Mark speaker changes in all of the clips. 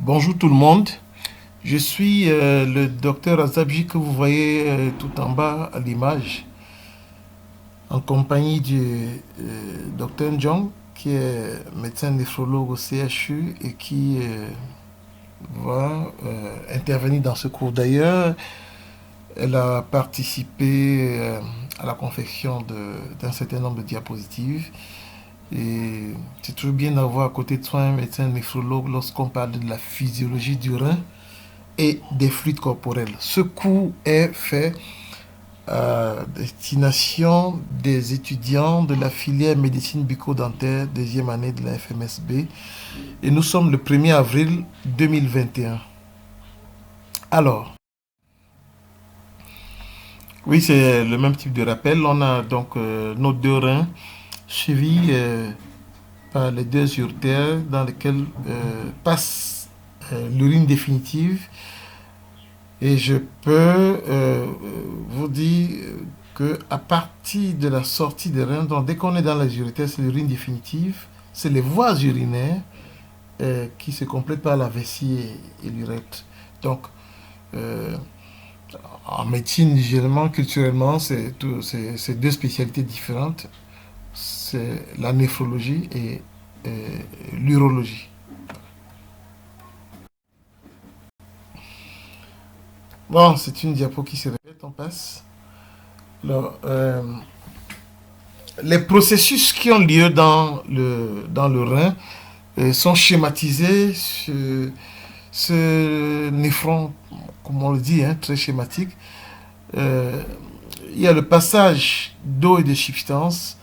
Speaker 1: Bonjour tout le monde, je suis le docteur Azabji que vous voyez tout en bas à l'image, en compagnie du docteur Njong, qui est médecin néphrologue au CHU et qui va intervenir dans ce cours. D'ailleurs, elle a participé à la confection d'un certain nombre de diapositives. Et c'est toujours bien d'avoir à côté de soi un médecin néphrologue lorsqu'on parle de la physiologie du rein et des fluides corporels. Ce cours est fait à destination des étudiants de la filière médecine bucco-dentaire, deuxième année de la FMSB. Et nous sommes le 1er avril 2021. Alors, oui, c'est le même type de rappel. On a donc nos deux reins suivis par les deux urétères dans lesquels passe l'urine définitive. Et je peux vous dire que à partir de la sortie des reins, donc dès qu'on est dans les urétères, c'est l'urine définitive, c'est les voies urinaires qui se complètent par la vessie et l'urètre. Donc, euh, en médecine, généralement, culturellement, c'est deux spécialités différentes. C'est la néphrologie et l'urologie. Bon, c'est une diapo qui se répète, on passe. Alors, les processus qui ont lieu dans le rein sont schématisés sur ce néphron, comme on le dit, hein, très schématique. Euh, il y a le passage d'eau et de substances,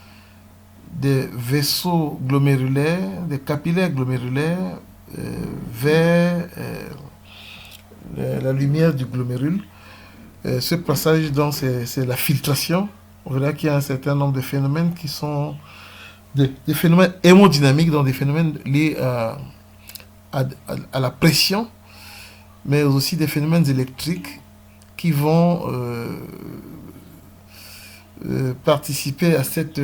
Speaker 1: des vaisseaux glomérulaires, des capillaires glomérulaires vers la lumière du glomérule. Ce passage, donc, c'est la filtration. On verra qu'il y a un certain nombre de phénomènes qui sont des phénomènes hémodynamiques, donc des phénomènes liés à la pression, mais aussi des phénomènes électriques qui vont participer à cette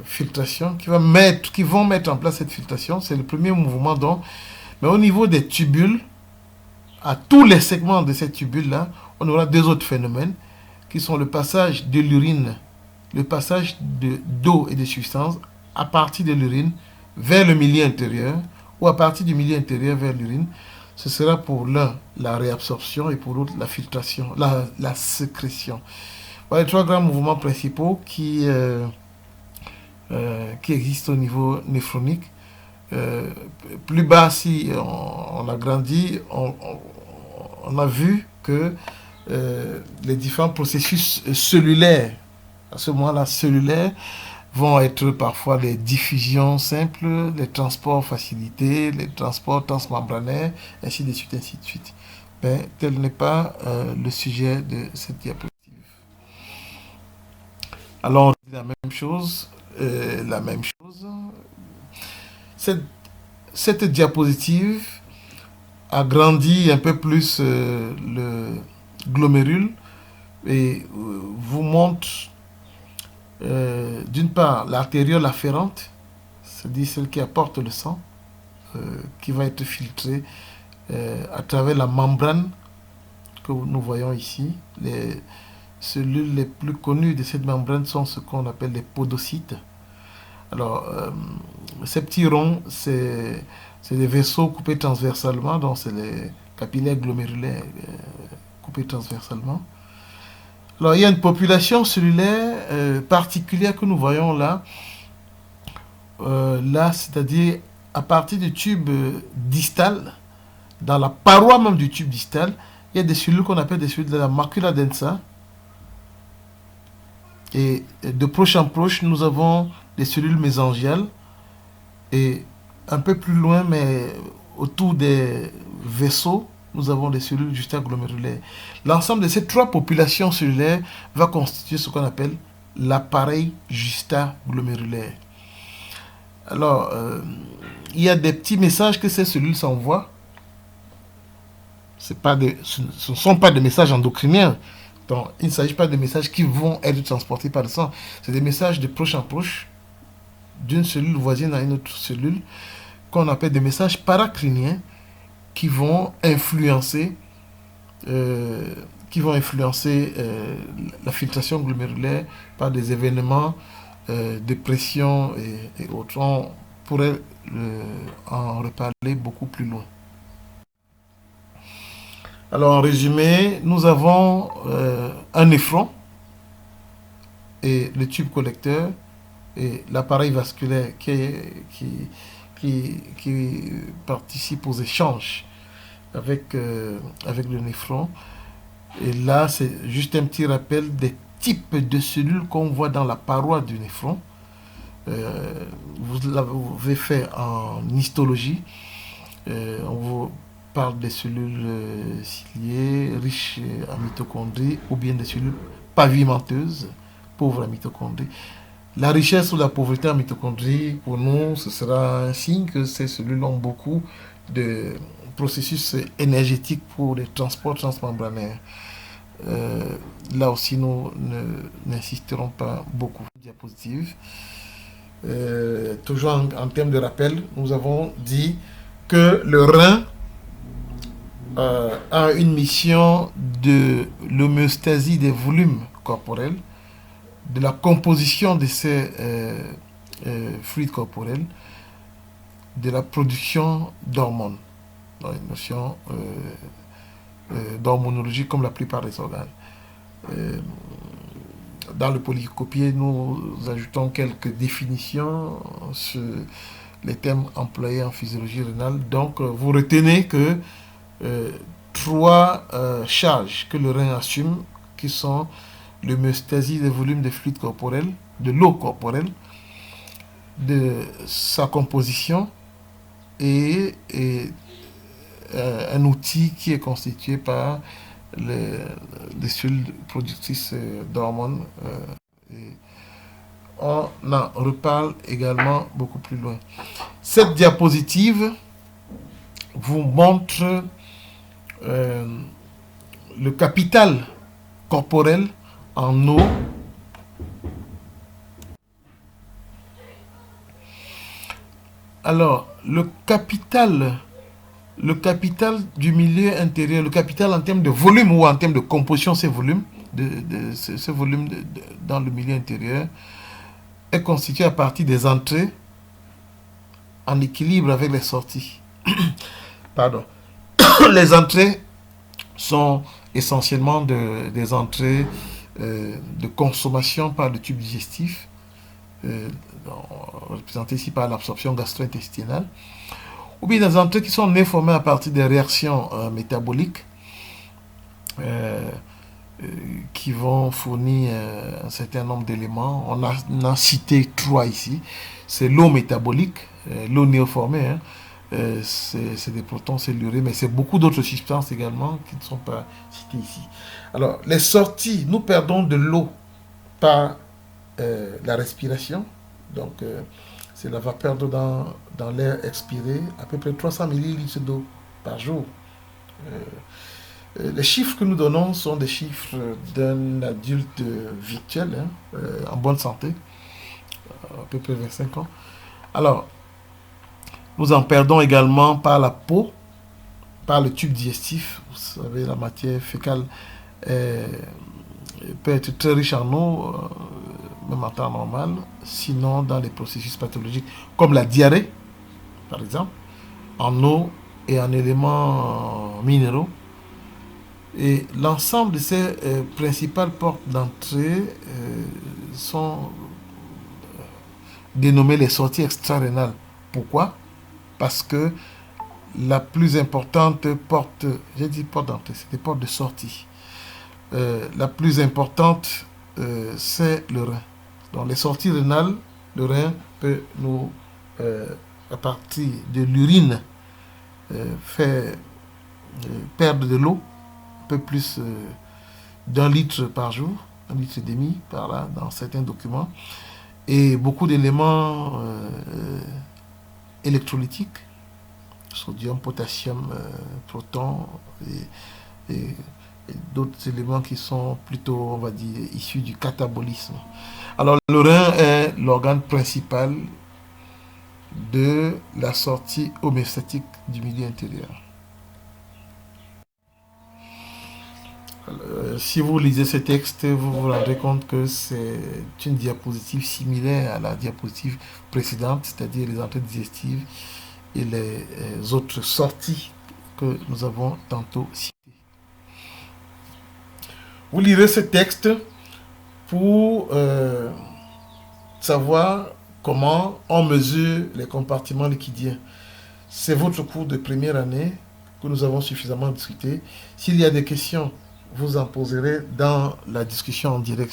Speaker 1: filtration, qui vont mettre en place cette filtration. C'est le premier mouvement, donc. Mais au niveau des tubules, à tous les segments de cette tubule-là, on aura deux autres phénomènes qui sont le passage de l'urine, le passage d'eau et de substances à partir de l'urine vers le milieu intérieur ou à partir du milieu intérieur vers l'urine. Ce sera pour l'un la réabsorption et pour l'autre la filtration, la sécrétion. Voilà les trois grands mouvements principaux qui existent au niveau néphronique. Plus bas, si on agrandit, on a vu que les différents processus cellulaires, à ce moment-là cellulaires, vont être parfois les diffusions simples, les transports facilités, les transports transmembranaires, ainsi de suite, ainsi de suite. Mais tel n'est pas le sujet de cette diapositive. Alors on dit la même chose, la même chose. Cette, cette diapositive agrandit un peu plus le glomérule et vous montre d'une part l'artériole afférente, c'est-à-dire celle qui apporte le sang, qui va être filtrée à travers la membrane que nous voyons ici. Les cellules les plus connues de cette membrane sont ce qu'on appelle les podocytes. Alors, ces petits ronds, c'est des vaisseaux coupés transversalement, donc c'est les capillaires glomérulaires coupés transversalement. Alors, il y a une population cellulaire particulière que nous voyons là, c'est-à-dire à partir du tube distal, dans la paroi même du tube distal, il y a des cellules qu'on appelle des cellules de la macula densa. Et de proche en proche, nous avons des cellules mésangiales. Et un peu plus loin, mais autour des vaisseaux, nous avons des cellules justaglomérulaires. L'ensemble de ces trois populations cellulaires va constituer ce qu'on appelle l'appareil justaglomérulaire. Alors, il y a des petits messages que ces cellules s'envoient. Ce ne sont pas des messages endocriniens. Donc, il ne s'agit pas de messages qui vont être transportés par le sang. C'est des messages de proche en proche, d'une cellule voisine à une autre cellule, qu'on appelle des messages paracriniens qui vont influencer, la filtration glomérulaire par des événements de pression et autres. On pourrait en reparler beaucoup plus loin. Alors en résumé, nous avons un néphron et le tube collecteur et l'appareil vasculaire qui participe aux échanges avec le néphron. Et là, c'est juste un petit rappel des types de cellules qu'on voit dans la paroi du néphron. Vous l'avez fait en histologie. On vous parle des cellules ciliées, riches en mitochondries, ou bien des cellules pavimenteuses, pauvres en mitochondries. La richesse ou la pauvreté en mitochondries, pour nous, ce sera un signe que ces cellules ont beaucoup de processus énergétiques pour les transports transmembranaires. Là aussi, nous n'insisterons pas beaucoup. Diapositive. Toujours en termes de rappel, nous avons dit que le rein a une mission de l'homéostasie des volumes corporels, de la composition de ces fluides corporels, de la production d'hormones, dans une notion d'hormonologie comme la plupart des organes. Dans le polycopier, nous ajoutons quelques définitions sur les termes employés en physiologie rénale. Donc, vous retenez que trois charges que le rein assume, qui sont l'homéostasie des volumes des fluides corporels, de l'eau corporelle, de sa composition et un outil qui est constitué par les cellules productrices d'hormones. On en reparle également beaucoup plus loin. Cette diapositive vous montre le capital corporel en eau. Alors, le capital du milieu intérieur, le capital en termes de volume ou en termes de composition, ces volumes, ce volume dans le milieu intérieur, est constitué à partir des entrées en équilibre avec les sorties. Pardon. Les entrées sont essentiellement des entrées de consommation par le tube digestif, représentées ici par l'absorption gastro-intestinale, ou bien des entrées qui sont nées formées à partir des réactions métaboliques qui vont fournir un certain nombre d'éléments. On a cité trois ici. C'est l'eau métabolique, l'eau néoformée, hein. C'est des protons cellulés, mais c'est beaucoup d'autres substances également qui ne sont pas citées ici. Alors, les sorties, nous perdons de l'eau par la respiration. Donc, c'est la vapeur d'eau dans l'air expiré, à peu près 300 millilitres d'eau par jour. Les chiffres que nous donnons sont des chiffres d'un adulte virtuel, hein, en bonne santé, à peu près 25 ans. Alors, nous en perdons également par la peau, par le tube digestif. Vous savez, la matière fécale peut être très riche en eau, même en temps normal, sinon dans les processus pathologiques, comme la diarrhée, par exemple, en eau et en éléments minéraux. Et l'ensemble de ces principales portes d'entrée sont dénommées les sorties extrarénales. Pourquoi? Parce que la plus importante porte, j'ai dit porte d'entrée, c'est des portes de sortie. La plus importante, c'est le rein. Donc les sorties rénales, le rein peut nous, à partir de l'urine, faire perdre de l'eau, un peu plus d'1 litre par jour, 1,5 litre par là, dans certains documents, et beaucoup d'éléments électrolytiques, sodium, potassium, proton, et d'autres éléments qui sont plutôt, on va dire, issus du catabolisme. Alors, le rein est l'organe principal de la sortie homéostatique du milieu intérieur. Si vous lisez ce texte, vous vous rendrez compte que c'est une diapositive similaire à la diapositive précédente, c'est-à-dire les entrées digestives et les autres sorties que nous avons tantôt citées. Vous lirez ce texte pour savoir comment on mesure les compartiments liquidiens. C'est votre cours de première année que nous avons suffisamment discuté. S'il y a des questions, vous en poserez dans la discussion en direct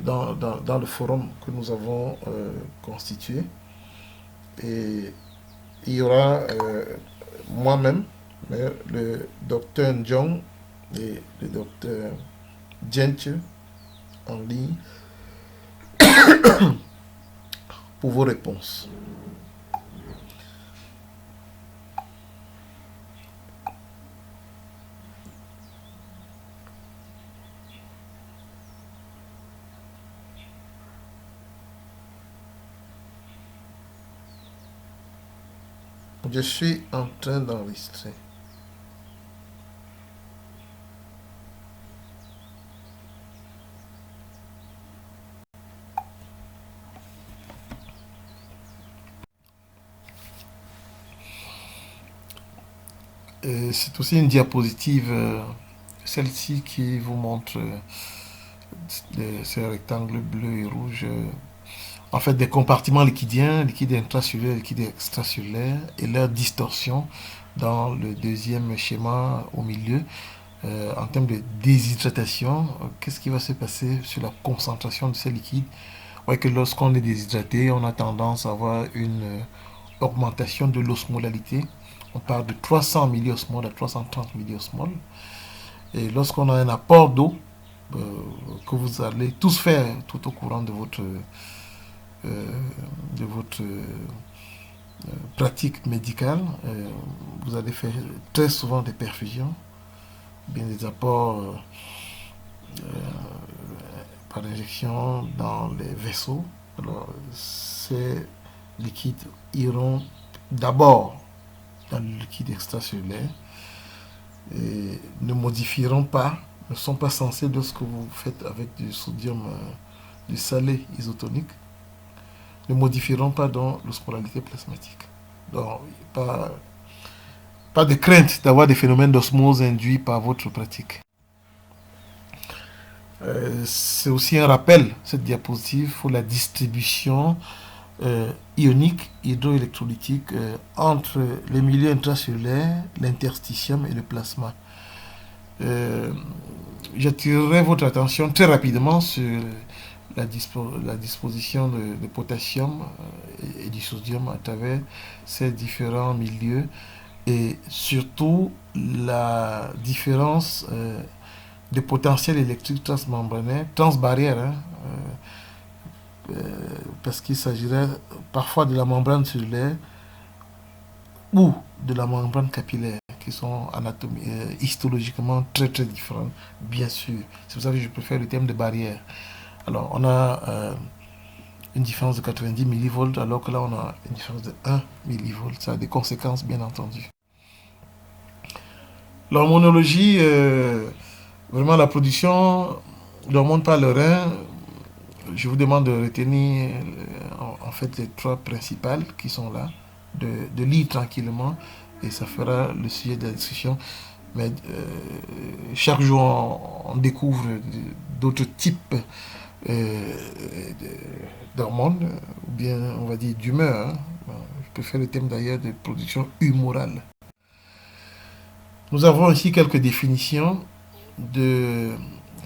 Speaker 1: dans le forum que nous avons constitué. Et il y aura moi-même, le docteur Njong et le docteur Djentche en ligne pour vos réponses. Je suis en train d'enregistrer. C'est aussi une diapositive, celle-ci qui vous montre ces rectangles bleus et rouges. En fait, des compartiments liquidiens, liquide intracellulaire, liquide extracellulaire, et leur distorsion dans le deuxième schéma au milieu. En termes de déshydratation, qu'est-ce qui va se passer sur la concentration de ces liquides? Vous voyez que lorsqu'on est déshydraté, on a tendance à avoir une augmentation de l'osmolalité. On part de 300 milliosmoles à 330 milliosmoles. Et lorsqu'on a un apport d'eau, que vous allez tous faire tout au courant de votre pratique médicale, vous allez faire très souvent des perfusions, bien des apports par injection dans les vaisseaux. Alors, ces liquides iront d'abord dans le liquide extracellulaire et ne modifieront pas, ne sont pas censés, lorsque vous faites avec du sodium, du salé isotonique, ne modifieront pas dans l'osmolarité plasmatique. Donc, pas de crainte d'avoir des phénomènes d'osmose induits par votre pratique. C'est aussi un rappel, cette diapositive, pour la distribution ionique, hydroélectrolytique entre les milieux intracellulaires, l'interstitium et le plasma. J'attirerai votre attention très rapidement sur la disposition de potassium et du sodium à travers ces différents milieux et surtout la différence de potentiel électrique transbarrière, hein, parce qu'il s'agirait parfois de la membrane cellulaire ou de la membrane capillaire, qui sont histologiquement très très différentes, bien sûr. C'est pour ça que je préfère le terme de barrière. Alors, on a une différence de 90 millivolts, alors que là, on a une différence de 1 millivolt. Ça a des conséquences, bien entendu. L'hormonologie, vraiment la production d'hormones par le rein, je vous demande de retenir en fait les trois principales qui sont là, de lire tranquillement, et ça fera le sujet de la discussion. Mais chaque jour, on découvre d'autres types d'hormones, ou bien on va dire d'humeur. Hein. Je préfère le thème d'ailleurs de production humorale. Nous avons ici quelques définitions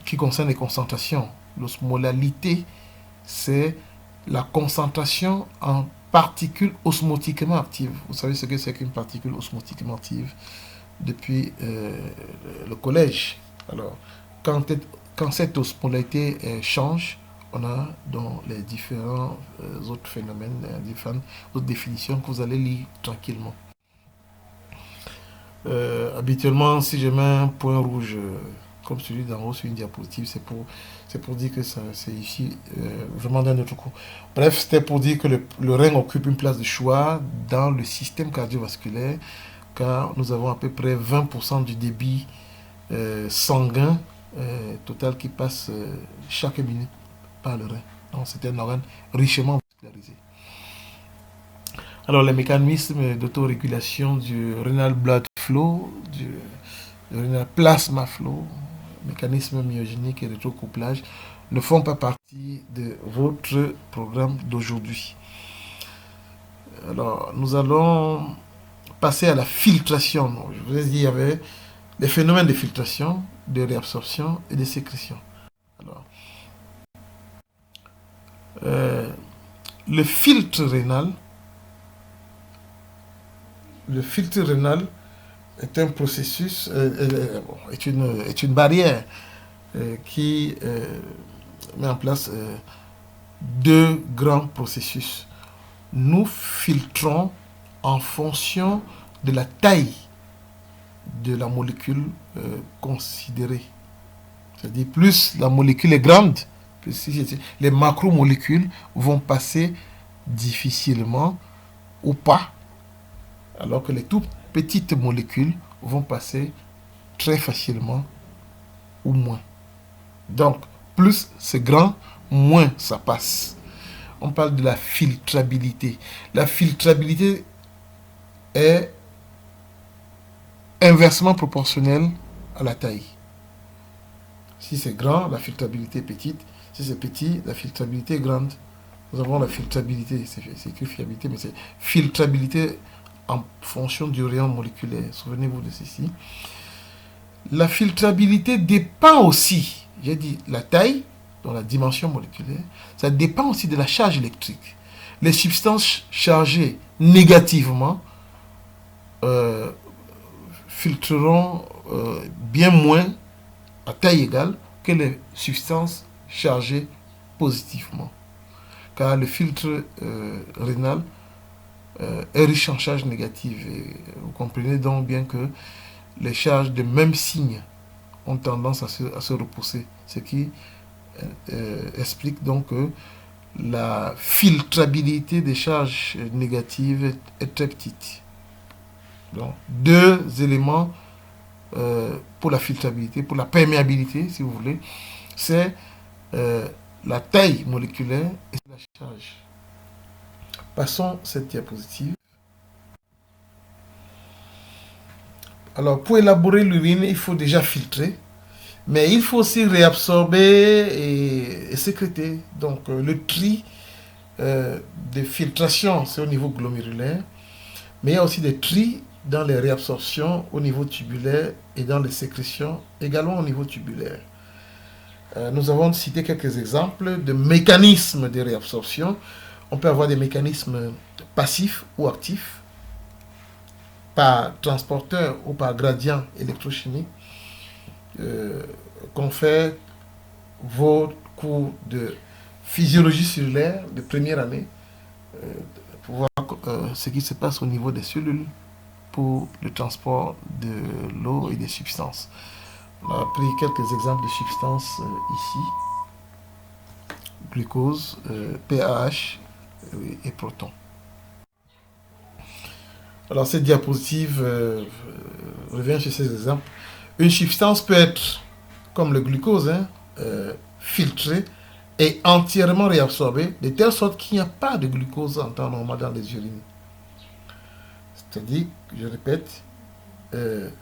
Speaker 1: qui concernent les concentrations. L'osmolalité, c'est la concentration en particules osmotiquement actives. Vous savez ce que c'est qu'une particule osmotiquement active depuis le collège. Alors, quand cette osmolalité change, on a dans les différents autres phénomènes, différentes autres définitions que vous allez lire tranquillement. Habituellement, si je mets un point rouge comme celui d'en haut sur une diapositive, c'est pour dire que c'est ici vraiment d'un autre coup. Bref, c'était pour dire que le rein occupe une place de choix dans le système cardiovasculaire, car nous avons à peu près 20% du débit sanguin total qui passe chaque minute par le rein. Donc c'est un organe richement vascularisé. Alors les mécanismes d'autorégulation du renal blood flow, du renal plasma flow, mécanisme myogénique et rétrocouplage ne font pas partie de votre programme d'aujourd'hui. Alors nous allons passer à la filtration. Donc, je vous ai dit il y avait les phénomènes de filtration, de réabsorption et de sécrétion. Alors, le filtre rénal est un processus, est une barrière qui met en place deux grands processus. Nous filtrons en fonction de la taille de la molécule considérée. C'est-à-dire, plus la molécule est grande, plus les macromolécules vont passer difficilement ou pas, alors que les tout petites molécules vont passer très facilement ou moins. Donc, plus c'est grand, moins ça passe. On parle de la filtrabilité. La filtrabilité est inversement proportionnelle à la taille. Si c'est grand, la filtrabilité est petite. Si c'est petit, la filtrabilité est grande. Nous avons la filtrabilité, c'est écrit fiabilité, mais c'est filtrabilité en fonction du rayon moléculaire. Souvenez-vous de ceci. La filtrabilité dépend aussi, j'ai dit, la taille, dans la dimension moléculaire, ça dépend aussi de la charge électrique. Les substances chargées négativement filtreront bien moins à taille égale que les substances chargées positivement. Car le filtre rénal est riche en charges négatives. Et vous comprenez donc bien que les charges de même signe ont tendance à se repousser. Ce qui explique donc que la filtrabilité des charges négatives est très petite. Donc, deux éléments pour la filtrabilité, pour la perméabilité, si vous voulez, c'est la taille moléculaire et la charge. Passons cette diapositive. Alors, pour élaborer l'urine, il faut déjà filtrer, mais il faut aussi réabsorber et sécréter. Donc, le tri de filtration, c'est au niveau glomérulaire, mais il y a aussi des tris dans les réabsorptions au niveau tubulaire et dans les sécrétions également au niveau tubulaire. Nous avons cité quelques exemples de mécanismes de réabsorption. On peut avoir des mécanismes passifs ou actifs, par transporteur ou par gradient électrochimique. Qu'on fait vos cours de physiologie cellulaire de première année pour voir ce qui se passe au niveau des cellules pour le transport de l'eau et des substances. On a pris quelques exemples de substances ici. Glucose, PAH et proton. Alors cette diapositive revient sur ces exemples. Une substance peut être, comme le glucose, filtrée et entièrement réabsorbée, de telle sorte qu'il n'y a pas de glucose en temps normal dans les urines. C'est-à-dire, je répète, le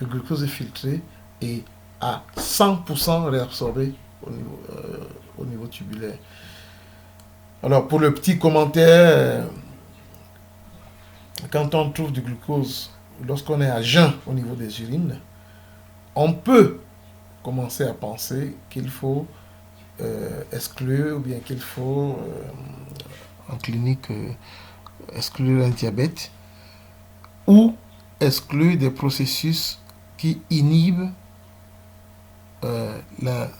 Speaker 1: glucose est filtré et à 100% réabsorbé au niveau tubulaire. Alors, pour le petit commentaire, quand on trouve du glucose, lorsqu'on est à jeun au niveau des urines, on peut commencer à penser qu'il faut exclure, ou bien qu'il faut, en clinique, exclure un diabète, ou exclure des processus qui inhibent la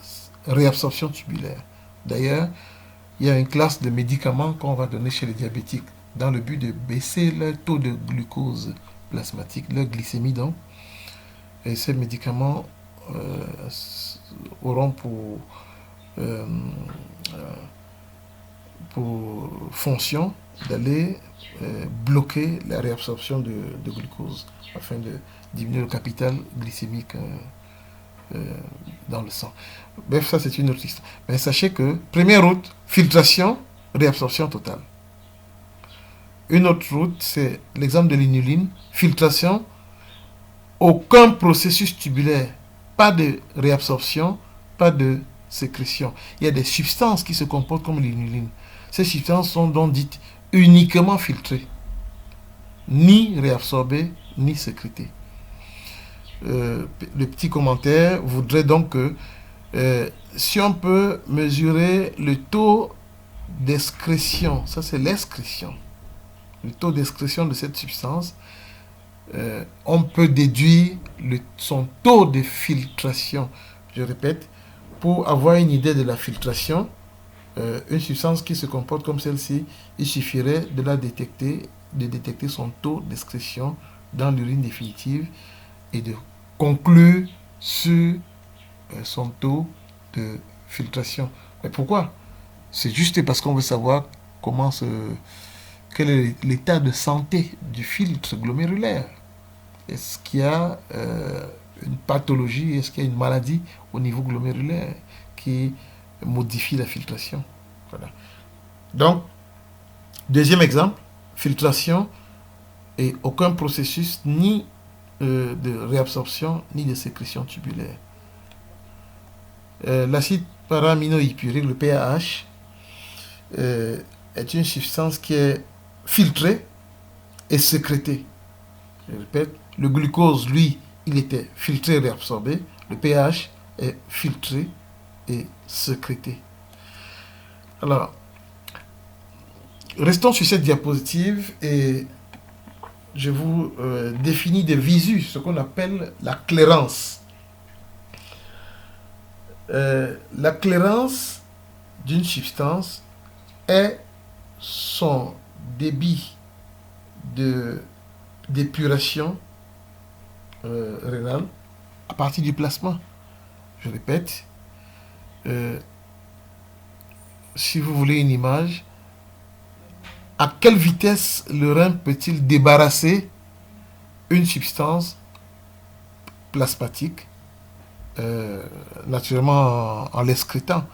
Speaker 1: réabsorption tubulaire. D'ailleurs, il y a une classe de médicaments qu'on va donner chez les diabétiques dans le but de baisser leur taux de glucose plasmatique, leur glycémie donc. Et ces médicaments auront pour fonction d'aller bloquer la réabsorption de glucose afin de diminuer le capital glycémique dans le sang. Bref, ça c'est une autre histoire. Mais sachez que, première route, filtration, réabsorption totale. Une autre route, c'est l'exemple de l'inuline, filtration, aucun processus tubulaire, pas de réabsorption, pas de sécrétion. Il y a des substances qui se comportent comme l'inuline. Ces substances sont donc dites uniquement filtrées, ni réabsorbées, ni sécrétées. Le petit commentaire voudrait donc que si on peut mesurer le taux d'excrétion, ça c'est l'excrétion, le taux d'excrétion de cette substance, on peut déduire son taux de filtration. Je répète, pour avoir une idée de la filtration, une substance qui se comporte comme celle-ci, il suffirait de la détecter, de détecter son taux d'excrétion dans l'urine définitive et de conclure sur son taux de filtration. Mais pourquoi? C'est juste parce qu'on veut savoir quel est l'état de santé du filtre glomérulaire. Est-ce qu'il y a une pathologie, est-ce qu'il y a une maladie au niveau glomérulaire qui modifie la filtration? Voilà. Donc, deuxième exemple, filtration et aucun processus ni de réabsorption ni de sécrétion tubulaire. L'acide para-aminohypurique, le PAH, est une substance qui est filtrée et sécrétée. Je répète, le glucose, lui, il était filtré et réabsorbé. Le pH est filtré et sécrété. Alors, restons sur cette diapositive et je vous définis de visu ce qu'on appelle la clairance. La clairance d'une substance est son débit d'épuration rénale à partir du plasma. Je répète, si vous voulez une image, à quelle vitesse le rein peut-il débarrasser une substance plasmatique, naturellement en l'excrétant?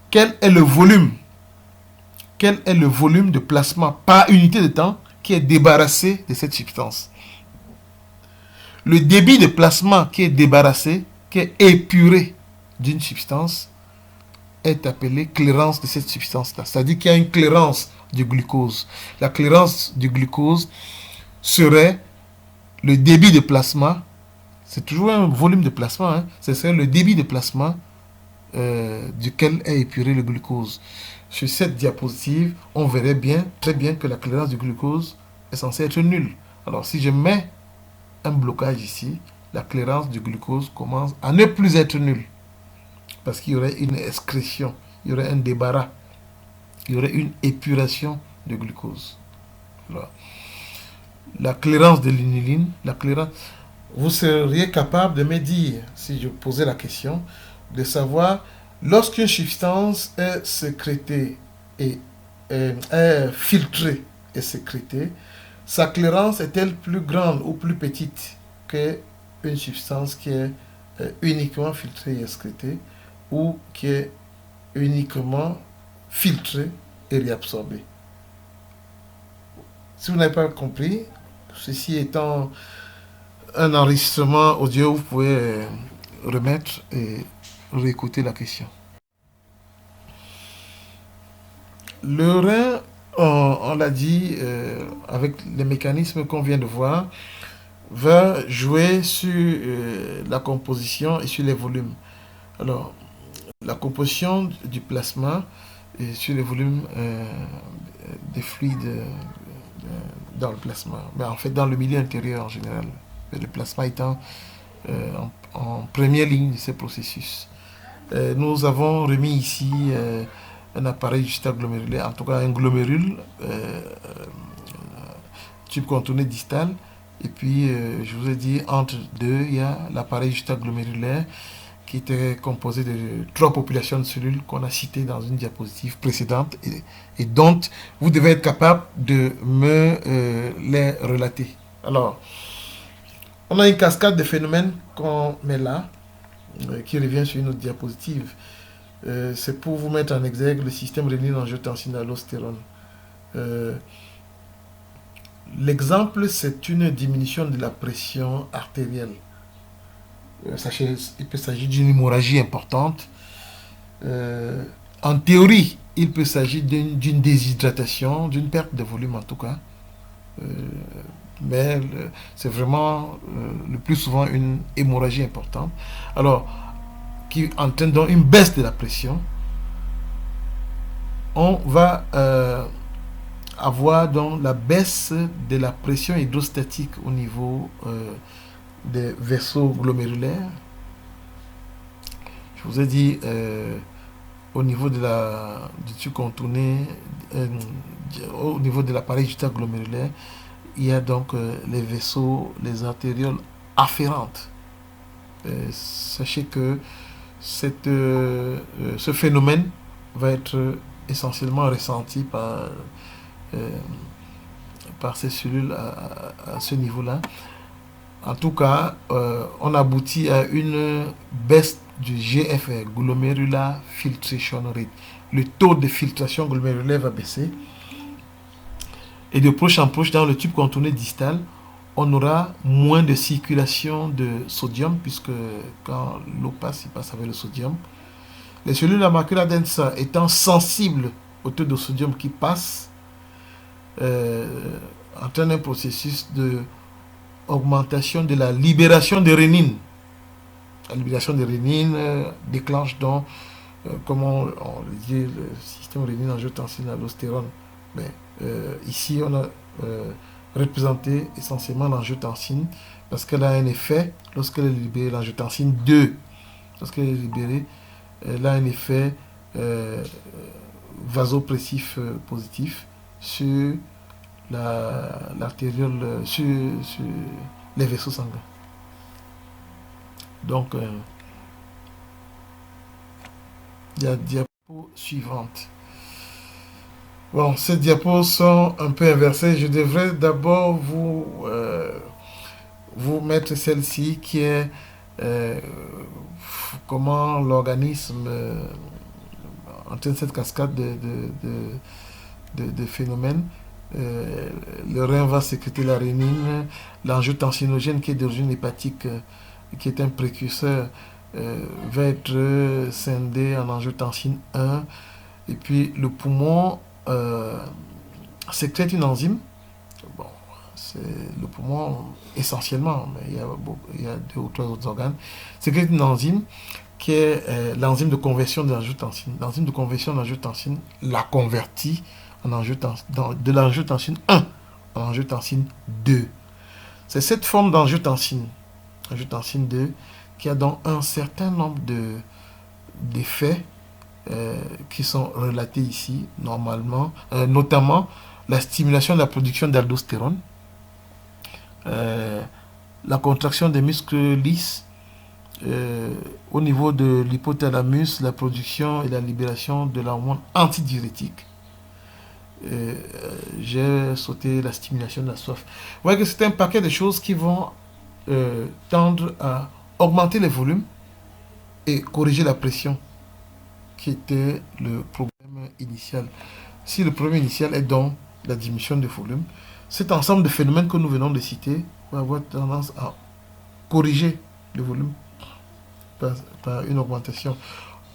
Speaker 1: Quel est le volume de plasma par unité de temps qui est débarrassé de cette substance? Le débit de plasma qui est débarrassé, qui est épuré d'une substance, est appelé clairance de cette substance-là. C'est-à-dire qu'il y a une clairance du glucose. La clairance du glucose serait le débit de plasma, c'est toujours un volume de plasma, ce serait le débit de plasma duquel est épuré le glucose. Sur cette diapositive, on verrait très bien que la clairance du glucose est censée être nulle. Alors si je mets un blocage ici, la clairance du glucose commence à ne plus être nulle. Parce qu'il y aurait une excrétion, il y aurait un débarras, il y aurait une épuration de glucose. Voilà. La clairance de l'inuline, vous seriez capable de me dire, si je posais la question, de savoir lorsqu'une substance est sécrétée et est filtrée et sécrétée, sa clairance est-elle plus grande ou plus petite qu'une substance qui est uniquement filtrée et excrétée ou qui est uniquement filtrée et réabsorbée? Si vous n'avez pas compris, ceci étant un enregistrement audio, vous pouvez remettre et réécouter la question. Le rein, on l'a dit, avec les mécanismes qu'on vient de voir, va jouer sur la composition et sur les volumes. Alors, la composition du plasma et sur les volumes des fluides dans le plasma, mais en fait dans le milieu intérieur en général, le plasma étant en première ligne de ces processus. Nous avons remis ici un appareil justaglomérulaire, en tout cas un glomérule, tube contourné distal, et puis je vous ai dit entre deux, il y a l'appareil justaglomérulaire qui était composé de 3 populations de cellules qu'on a citées dans une diapositive précédente et dont vous devez être capable de me les relater. Alors, On a une cascade de phénomènes qu'on met là, qui revient sur une autre diapositive. C'est pour vous mettre en exergue le système rénine-angiotensine-aldostérone. Euh, L'exemple, c'est une diminution de la pression artérielle. Sachez, il peut s'agir d'une hémorragie importante. Euh, En théorie, il peut s'agir d'une déshydratation, d'une perte de volume en tout cas. Euh, mais c'est vraiment le plus souvent une hémorragie importante. Alors, qui entraîne donc une baisse de la pression. On va avoir donc la baisse de la pression hydrostatique au niveau des vaisseaux glomérulaires. Je vous ai dit au niveau de du tube contourné, au niveau de l'appareil justaire glomérulaire, il y a donc les vaisseaux, les artérioles afférentes. Sachez que ce phénomène va être essentiellement ressenti euh, par ces cellules à ce niveau-là. En tout cas, on aboutit à une baisse du GFR, Glomerular Filtration Rate. Le taux de filtration glomérulaire va baisser. Et de proche en proche, dans le tube contourné distal, on aura moins de circulation de sodium, puisque quand l'eau passe, il passe avec le sodium. Les cellules à macula densa étant sensibles au taux de sodium qui passe, entraînent un processus de augmentation de la libération de rénine. La libération de rénine déclenche donc, comme on le dit, le système rénine-angiotensine-aldostérone. Mais ici, on a représenté essentiellement l'angiotensine parce qu'elle a un effet lorsqu'elle est libérée, l'angiotensine 2, lorsqu'elle est libérée, elle a un effet vasopressif positif sur l'artériole, sur les vaisseaux sanguins. Donc, la diapo suivante. Bon, ces diapos sont un peu inversées. Je devrais d'abord vous mettre celle-ci qui est euh, comment l'organisme entraîne cette cascade de phénomènes. Le rein va sécréter la rénine, l'angiotensinogène qui est d'origine hépatique, qui est un précurseur, va être scindé en angiotensine 1. Et puis le poumon sécrète une enzyme. Bon, c'est le poumon essentiellement, mais il y a deux ou trois autres organes. Sécrète une enzyme qui est l'enzyme de conversion de l'angiotensine. L'enzyme de conversion de l'angiotensine la convertit de l'angiotensine 1 en angiotensine 2. C'est cette forme d'angiotensine, angiotensine 2, qui a donc un certain nombre d'effets qui sont relatés ici, normalement, notamment la stimulation de la production d'aldostérone, la contraction des muscles lisses, au niveau de l'hypothalamus, la production et la libération de l'hormone antidiurétique. J'ai sauté la stimulation de la soif. Vous voyez que c'est un paquet de choses qui vont tendre à augmenter les volumes et corriger la pression, qui était le problème initial. Si le problème initial est donc la diminution de volume, cet ensemble de phénomènes que nous venons de citer va avoir tendance à corriger le volume par une augmentation.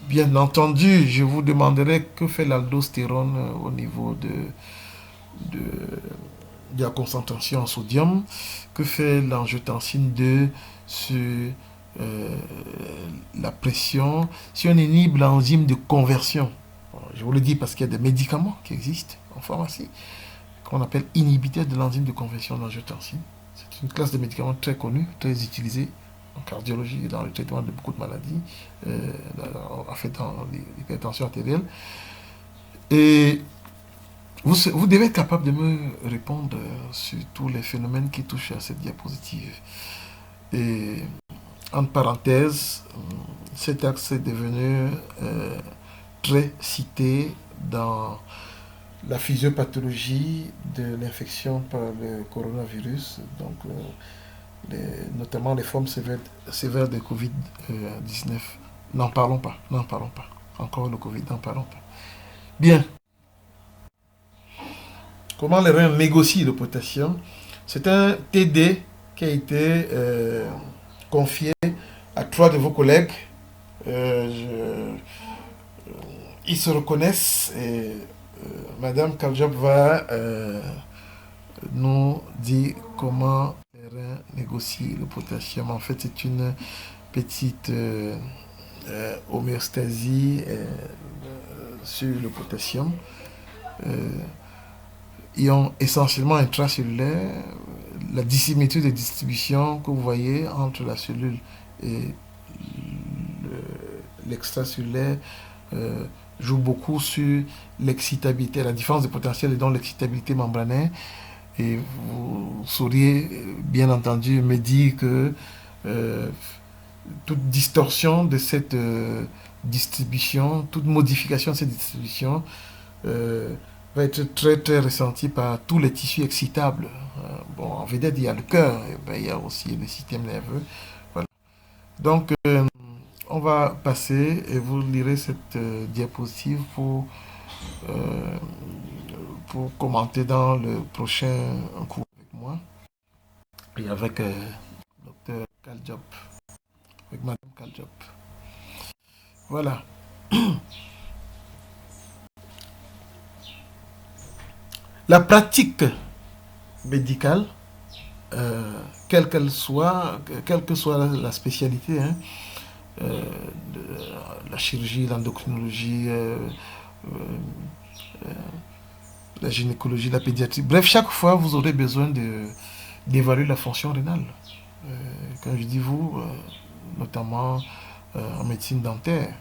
Speaker 1: Bien entendu, je vous demanderai que fait l'aldostérone au niveau de la concentration en sodium, que fait l'angiotensine 2 sur la pression, si on inhibe l'enzyme de conversion. Je vous le dis parce qu'il y a des médicaments qui existent en pharmacie qu'on appelle inhibiteurs de l'enzyme de conversion de l'angiotensine. C'est une classe de médicaments très connue, très utilisée en cardiologie et dans le traitement de beaucoup de maladies, en fait dans l'hypertension artérielle. Et vous devez être capable de me répondre sur tous les phénomènes qui touchent à cette diapositive. Et entre parenthèses, cet axe est devenu très cité dans la physiopathologie de l'infection par le coronavirus. Donc, notamment les formes sévères de Covid-19. N'en parlons pas, n'en parlons pas. Encore le Covid, n'en parlons pas. Bien. Comment les reins négocient le potassium? C'est un TD qui a été confié à 3 de vos collègues. Ils se reconnaissent et Madame Kaljab va nous dire comment les reins négocient le potassium. En fait, c'est une petite homéostasie sur le potassium. Ion essentiellement intracellulaire, la dissymétrie de distribution que vous voyez entre la cellule et l'extracellulaire joue beaucoup sur l'excitabilité, la différence de potentiel et donc l'excitabilité membranaire. Et vous sauriez bien entendu me dire que toute distorsion de cette distribution, toute modification de cette distribution va être très très ressentie par tous les tissus excitables. Bon, en vedette, il y a le cœur, et ben, il y a aussi le système nerveux. Voilà. Donc, on va passer et vous lirez cette diapositive euh, pour commenter dans le prochain cours avec moi et avec Dr Kaljab, avec Madame Kaljab. Voilà. La pratique médicale, quelle que soit la spécialité, hein, de la chirurgie, l'endocrinologie, la gynécologie, la pédiatrie. Bref, chaque fois, vous aurez besoin d'évaluer la fonction rénale. Quand je dis vous, notamment en médecine dentaire.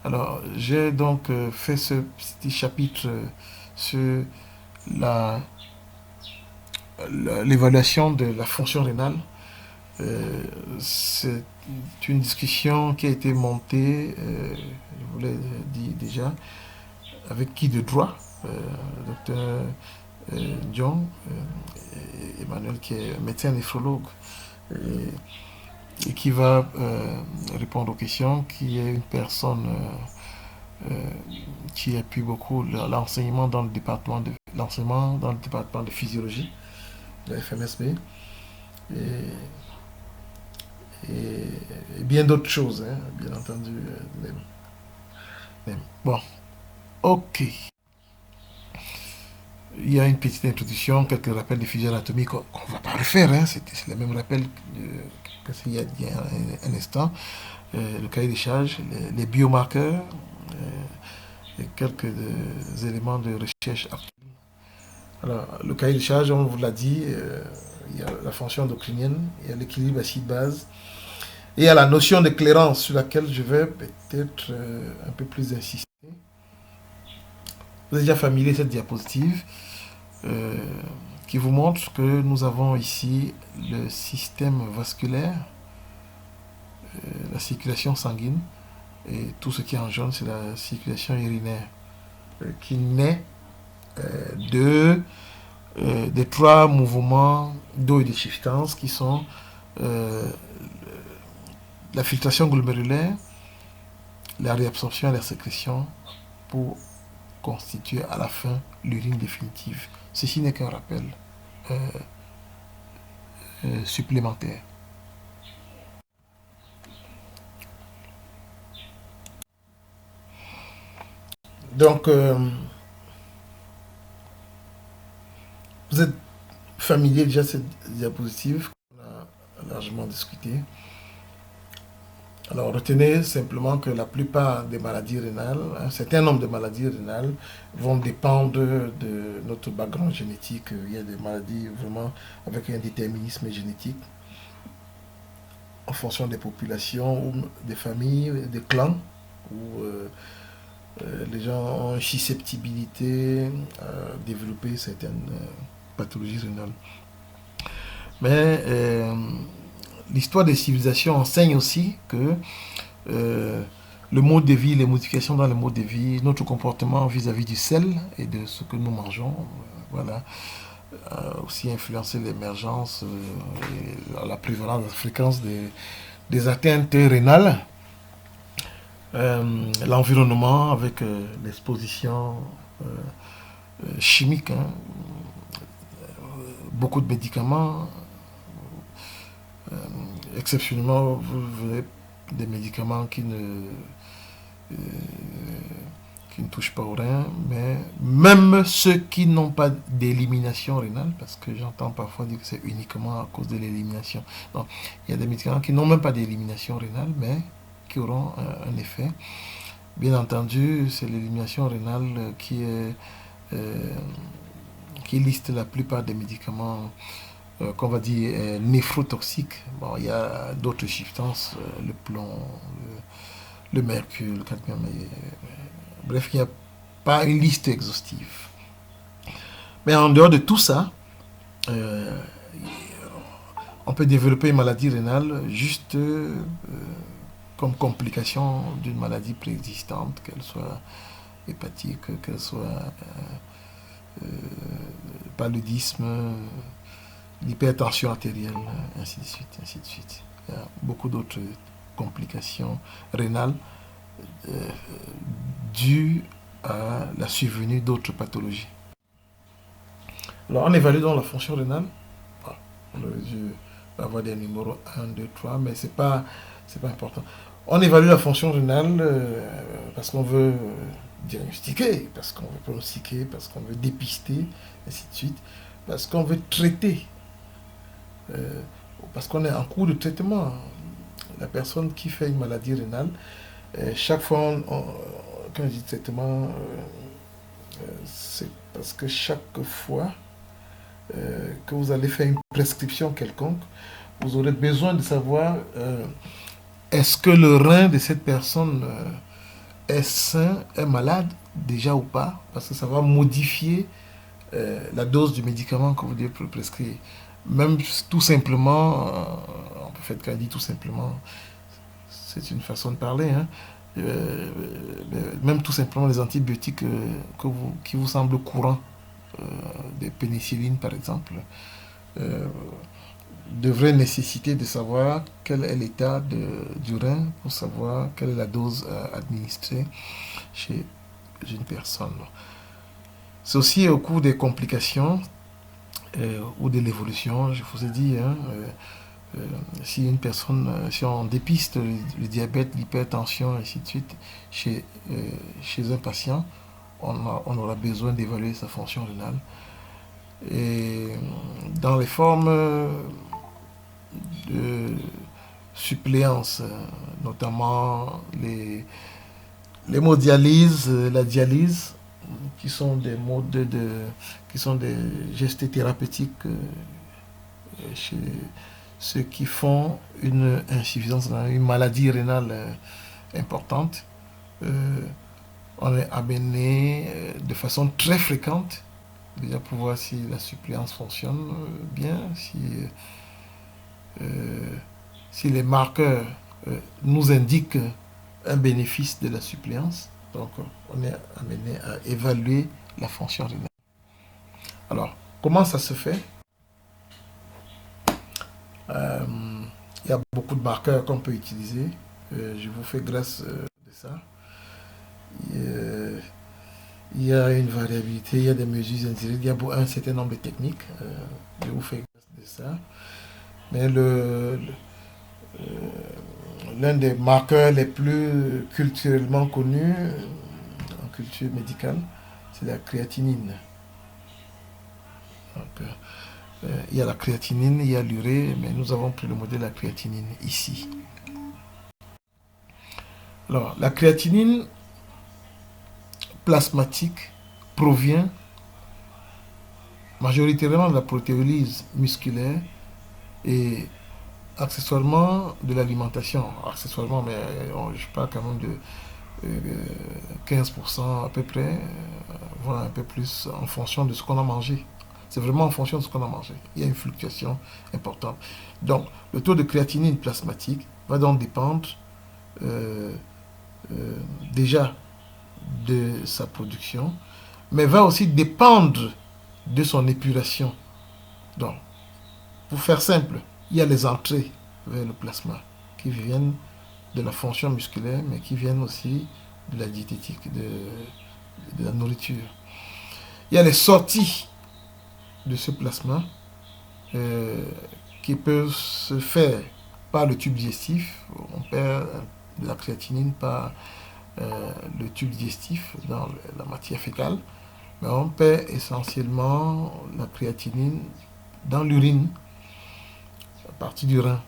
Speaker 1: Alors, j'ai donc fait ce petit chapitre sur l'évaluation de la fonction rénale. C'est une discussion qui a été montée, je vous l'ai dit déjà, avec qui de droit, docteur John Emmanuel, qui est médecin néphrologue, et qui va répondre aux questions, qui est une personne qui appuie beaucoup l'enseignement dans le département de physiologie de la FMSB et bien d'autres choses, hein, bien entendu. Bon, ok. Il y a une petite introduction, quelques rappels de physiologie anatomique qu'on ne va pas refaire, hein, c'est le même rappel que il y a un instant. Le cahier des charges, les biomarqueurs, et quelques éléments de recherche actuels. Alors, le cahier des charges, on vous l'a dit, il y a la fonction endocrinienne, il y a l'équilibre acide-base, et il y a la notion de clairance sur laquelle je vais peut-être un peu plus insister. Vous êtes déjà familier de cette diapositive qui vous montre que nous avons ici le système vasculaire, la circulation sanguine, et tout ce qui est en jaune, c'est la circulation urinaire, qui naît des 3 mouvements d'eau et de substance qui sont la filtration glomérulaire, la réabsorption et la sécrétion pour constituer à la fin l'urine définitive. Ceci n'est qu'un rappel supplémentaire. Donc, vous êtes familier déjà de cette diapositive qu'on a largement discuté. Alors, retenez simplement que la plupart des maladies rénales, un certain nombre de maladies rénales, vont dépendre de notre background génétique. Il y a des maladies vraiment avec un déterminisme génétique en fonction des populations, ou des familles, des clans, où les gens ont une susceptibilité à développer certaines pathologies rénales. Mais l'histoire des civilisations enseigne aussi que le mode de vie, les modifications dans le mode de vie, notre comportement vis-à-vis du sel et de ce que nous mangeons, voilà, aussi influencer l'émergence et la prévalence, la fréquence des atteintes rénales. L'environnement avec l'exposition chimique, hein, beaucoup de médicaments, exceptionnellement, vous avez des médicaments euh, qui ne touchent pas au rein, mais même ceux qui n'ont pas d'élimination rénale, parce que j'entends parfois dire que c'est uniquement à cause de l'élimination. Non, il y a des médicaments qui n'ont même pas d'élimination rénale, mais qui auront un effet. Bien entendu, c'est l'élimination rénale euh, qui liste la plupart des médicaments qu'on va dire néphrotoxiques. Bon, il y a d'autres substances, le plomb, le mercure, le cadmium. Bref, il n'y a pas une liste exhaustive. Mais en dehors de tout ça, euh, on peut développer une maladie rénale juste comme complication d'une maladie préexistante, qu'elle soit hépatique, qu'elle soit euh, paludisme, l'hypertension artérielle, ainsi de suite, ainsi de suite. Il y a beaucoup d'autres complications rénales euh, dues à la survenue d'autres pathologies. Alors, on évalue donc la fonction rénale. Voilà. Je vais avoir des numéros 1, 2, 3, mais c'est pas important. On évalue la fonction rénale parce qu'on veut diagnostiquer, parce qu'on veut pronostiquer, parce qu'on veut dépister, ainsi de suite, parce qu'on veut traiter, euh, parce qu'on est en cours de traitement. La personne qui fait une maladie rénale, chaque fois, quand je dis traitement, c'est parce que chaque fois que vous allez faire une prescription quelconque, vous aurez besoin de savoir est-ce que le rein de cette personne est sain, est malade déjà ou pas, parce que ça va modifier la dose du médicament que vous devez prescrire. Même tout simplement, on peut faire quand on dit tout simplement, c'est une façon de parler, hein, même tout simplement les antibiotiques qui vous semblent courants, des pénicillines par exemple, euh, devrait nécessiter de savoir quel est l'état du rein pour savoir quelle est la dose administrée chez une personne. C'est aussi au cours des complications ou de l'évolution, je vous ai dit, hein, si une personne, si on dépiste le diabète, l'hypertension, et ainsi de suite, chez un patient, on aura besoin d'évaluer sa fonction rénale. Et dans les formes de suppléance, notamment l'hémodialyse, la dialyse, qui sont des modes qui sont des gestes thérapeutiques chez ceux qui font une insuffisance, une maladie rénale importante. Euh, on est amené de façon très fréquente, déjà pour voir si la suppléance fonctionne bien, euh, si les marqueurs nous indiquent un bénéfice de la suppléance. Donc, on est amené à évaluer la fonction rénale. Alors, comment ça se fait? Euh, Il y a beaucoup de marqueurs qu'on peut utiliser. Je vous fais grâce de ça. Euh, il y a une variabilité, il y a des mesures indirectes, il y a un certain nombre de techniques. Je vous fais grâce de ça. Mais l'un des marqueurs les plus culturellement connus en culture médicale, c'est la créatinine. Donc, il y a la créatinine, il y a l'urée, mais nous avons pris le modèle de la créatinine ici. Alors, la créatinine plasmatique provient majoritairement de la protéolyse musculaire et accessoirement de l'alimentation. Accessoirement, mais je parle quand même de 15% à peu près, voire un peu plus en fonction de ce qu'on a mangé. C'est vraiment en fonction de ce qu'on a mangé. Il y a une fluctuation importante. Donc, le taux de créatinine plasmatique va donc dépendre euh, déjà de sa production, mais va aussi dépendre de son épuration. Donc, pour faire simple, il y a les entrées vers le plasma qui viennent de la fonction musculaire, mais qui viennent aussi de la diététique, de la nourriture. Il y a les sorties de ce plasma euh, qui peuvent se faire par le tube digestif. On perd de la créatinine par le tube digestif dans la matière fécale, mais on perd essentiellement la créatinine dans l'urine à partir du rein.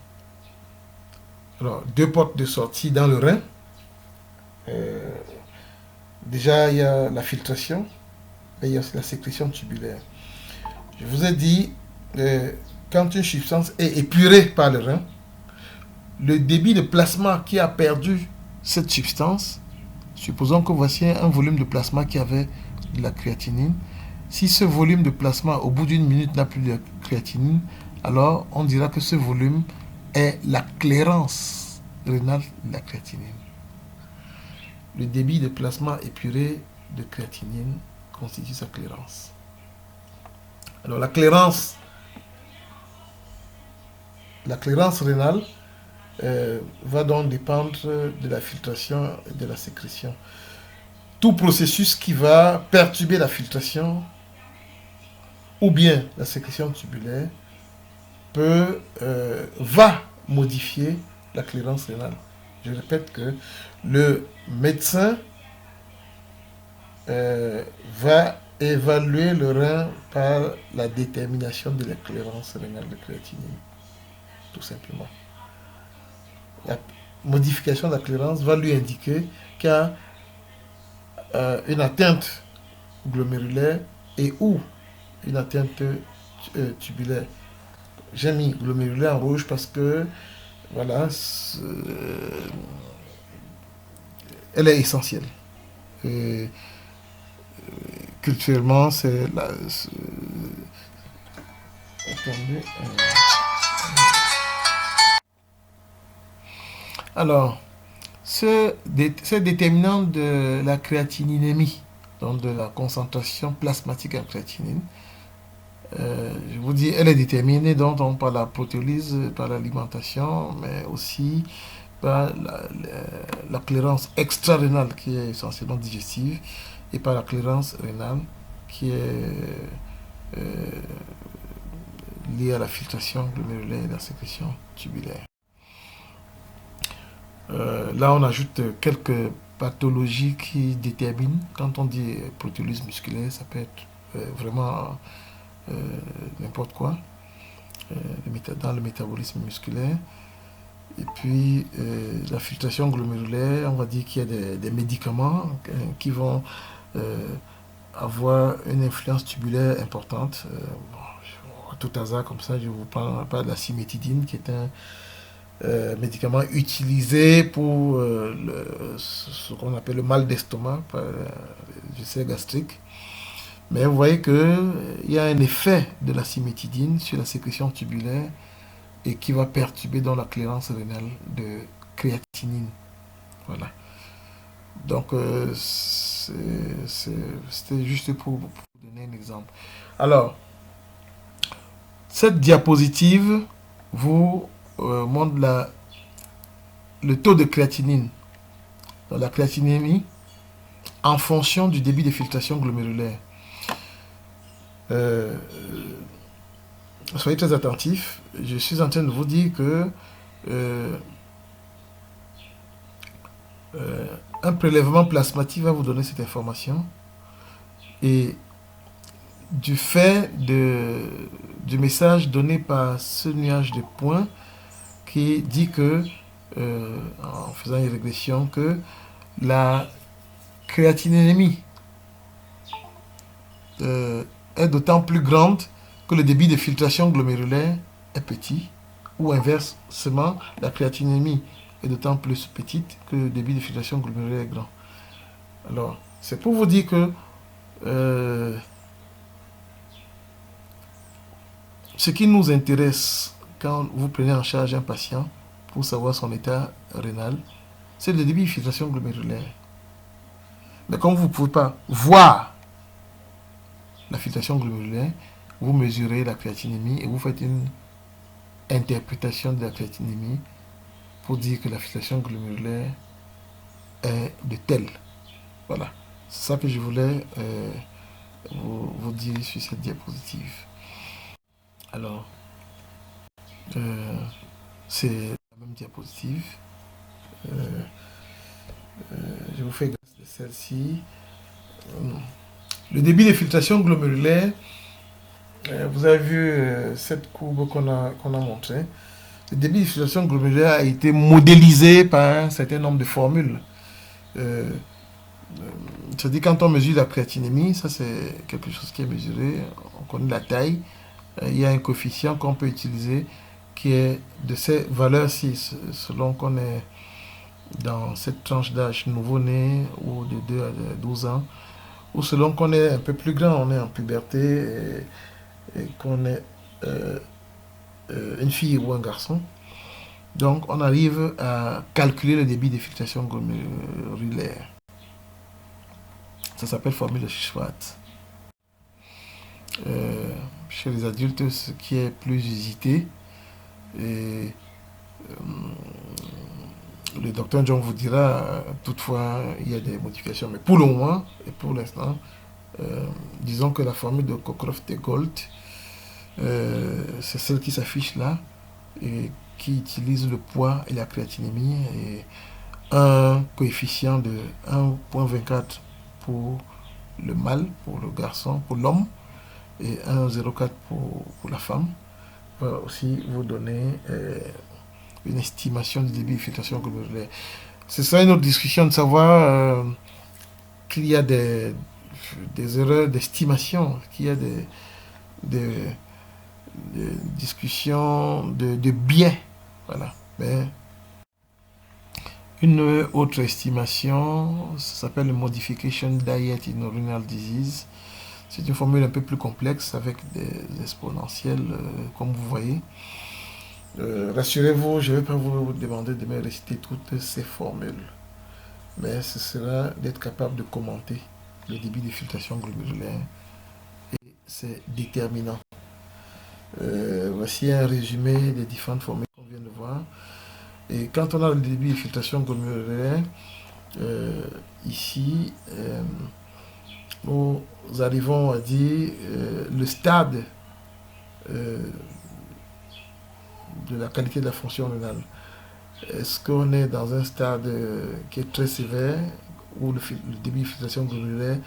Speaker 1: Alors, deux portes de sortie dans le rein. Déjà, il y a la filtration et il y a aussi la sécrétion tubulaire. Je vous ai dit, quand une substance est épurée par le rein, le débit de plasma qui a perdu cette substance, supposons que voici un volume de plasma qui avait de la créatinine. Si ce volume de plasma, au bout d'une minute, n'a plus de créatinine, alors on dira que ce volume est la clairance rénale de la créatinine. Le débit de plasma épuré de créatinine constitue sa clairance. Alors la clairance rénale va donc dépendre de la filtration et de la sécrétion. Tout processus qui va perturber la filtration ou bien la sécrétion tubulaire va modifier la clairance rénale. Je répète que le médecin va évaluer le rein par la détermination de la clairance rénale de créatinine, tout simplement. La modification de la clairance va lui indiquer qu'il y a une atteinte glomérulaire et ou une atteinte tubulaire. J'ai mis glomérulaire en rouge parce que voilà, elle est essentielle. Et, culturellement, c'est la. Attendez. Alors, ce déterminant de la créatininémie, donc de la concentration plasmatique en créatinine, je vous dis, elle est déterminée donc par la protéolyse, par l'alimentation, mais aussi par la clairance extra-rénale qui est essentiellement digestive et par la clairance rénale qui est liée à la filtration glomérulaire et la sécrétion tubulaire. Là, on ajoute quelques pathologies qui déterminent. Quand on dit protéolyse musculaire, ça peut être vraiment n'importe quoi dans le métabolisme musculaire. Et puis, la filtration glomérulaire, on va dire qu'il y a des médicaments qui vont avoir une influence tubulaire importante. À tout hasard, comme ça, je vous parle de la cimétidine, qui est un médicament utilisé pour ce qu'on appelle le mal d'estomac, l'ulcère gastrique. Mais vous voyez qu'il y a un effet de la cimétidine sur la sécrétion tubulaire et qui va perturber dans la clairance rénale de créatinine. Voilà. Donc, c'était juste pour donner un exemple. Alors, cette diapositive vous montre le taux de créatinine, dans la créatinémie, en fonction du débit de filtration glomérulaire. Soyez très attentifs. Je suis en train de vous dire que un prélèvement plasmatique va vous donner cette information. Et du fait du message donné par ce nuage de points qui dit que, en faisant une régression, que la créatinémie est d'autant plus grande que le débit de filtration glomérulaire est petit, ou inversement, la créatinémie est d'autant plus petite que le débit de filtration glomérulaire est grand. Alors, c'est pour vous dire que ce qui nous intéresse quand vous prenez en charge un patient pour savoir son état rénal, c'est le débit de filtration glomérulaire. Mais comme vous ne pouvez pas voir la filtration glomérulaire, vous mesurez la créatinémie et vous faites une interprétation de la créatinémie pour dire que la filtration glomérulaire est de telle. Voilà. C'est ça que je voulais vous dire sur cette diapositive. Alors, c'est la même diapositive. Je vous fais grâce de celle-ci. Le débit de filtration glomérulaire, vous avez vu cette courbe qu'on a montrée. Le débit de filtration glomérulaire a été modélisé par un certain nombre de formules. C'est-à-dire quand on mesure la créatinémie, ça c'est quelque chose qui est mesuré, on connaît la taille, il y a un coefficient qu'on peut utiliser qui est de ces valeurs-ci, selon qu'on est dans cette tranche d'âge nouveau-né ou de 2 à 12 ans, ou selon qu'on est un peu plus grand, on est en puberté et qu'on est une fille ou un garçon. Donc on arrive à calculer le débit de filtration glomérulaire. Ça s'appelle formule de Schwartz. Chez les adultes, ce qui est plus usité, et le docteur John vous dira, toutefois, il y a des modifications. Mais pour le moment, et pour l'instant, disons que la formule de Cockcroft et Gold, c'est celle qui s'affiche là, et qui utilise le poids et la créatinémie, et un coefficient de 1,24 pour le mâle, pour le garçon, pour l'homme, et 1,04 pour la femme, va aussi vous donner une estimation du débit de filtration glomérulaire. Ce sera une autre discussion de savoir qu'il y a des erreurs d'estimation, qu'il y a des discussions de biais. Voilà. Mais une autre estimation, ça s'appelle le Modification Diet in Renal Disease. C'est une formule un peu plus complexe avec des exponentielles, comme vous voyez. Rassurez-vous, je ne vais pas vous demander de me réciter toutes ces formules, mais ce sera d'être capable de commenter le débit de filtration glomérulaire et c'est déterminant. Voici un résumé des différentes formules qu'on vient de voir. Et quand on a le débit de filtration glomérulaire, ici, nous arrivons à dire le stade de la qualité de la fonction rénale. Est-ce qu'on est dans un stade qui est très sévère, où le débit de filtration glomérulaire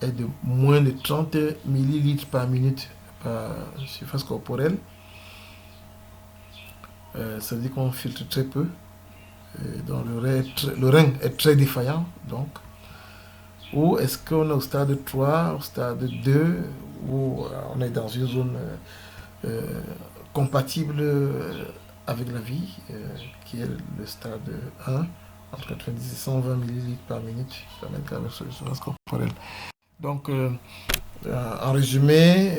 Speaker 1: est de moins de 30 millilitres par minute par surface corporelle? Ça veut dire qu'on filtre très peu. Donc le rein est très défaillant. Donc. Ou est-ce qu'on est au stade 3, au stade 2, où on est dans une zone compatible avec la vie, qui est le stade 1, entre 90 et 120 millilitres par minute, ça mène quand même sur le corporel. Donc, en résumé,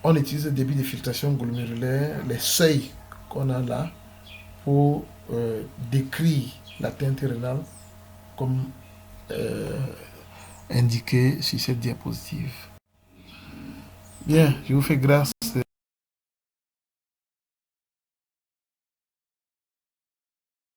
Speaker 1: on utilise le débit de filtration glomérulaire, les seuils qu'on a là, pour décrire l'atteinte rénale comme indiqué sur cette diapositive. Bien, je vous fais grâce.